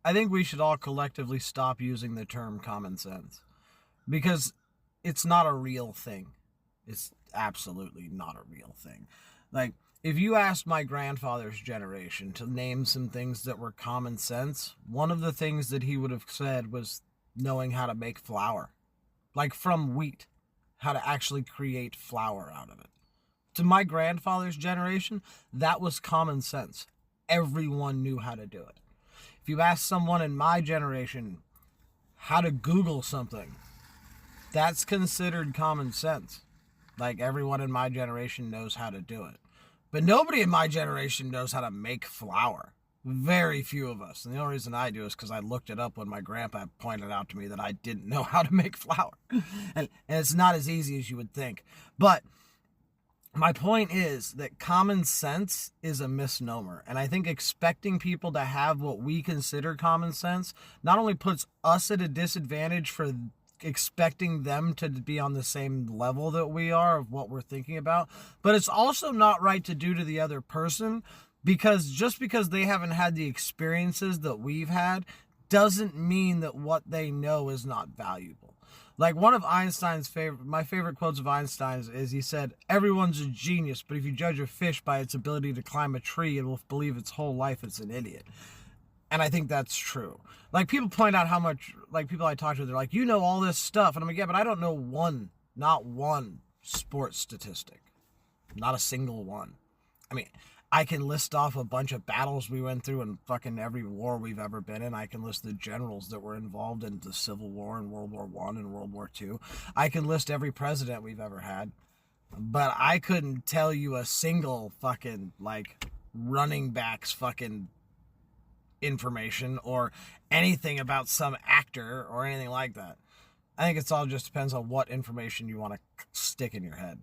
I think we should all collectively stop using the term common sense because it's not a real thing. It's absolutely not a real thing. Like, if you asked my grandfather's generation to name some things that were common sense, one of the things that he would have said was knowing how to make flour, like from wheat, how to actually create flour out of it. To my grandfather's generation, that was common sense. Everyone knew how to do it. If you ask someone in my generation how to Google something, that's considered common sense. Like, everyone in my generation knows how to do it. But nobody in my generation knows how to make flour. Very few of us. And the only reason I do is because I looked it up when my grandpa pointed out to me that I didn't know how to make flour. And it's not as easy as you would think. But my point is that common sense is a misnomer. And I think expecting people to have what we consider common sense not only puts us at a disadvantage for expecting them to be on the same level that we are of what we're thinking about, but it's also not right to do to the other person, because just because they haven't had the experiences that we've had doesn't mean that what they know is not valuable. Like, one of Einstein's my favorite quotes of Einstein's is, he said, "Everyone's a genius, but if you judge a fish by its ability to climb a tree, it will believe its whole life it's an idiot." And I think that's true. Like, people point out how much, like, people I talk to, they're like, "You know all this stuff." And I'm like, "Yeah, but I don't know not one sports statistic. Not a single one." I mean, I can list off a bunch of battles we went through in fucking every war we've ever been in. I can list the generals that were involved in the Civil War and World War I and World War II. I can list every president we've ever had. But I couldn't tell you a single fucking, like, running back's fucking information or anything about some actor or anything like that. I think it's all just depends on what information you want to stick in your head.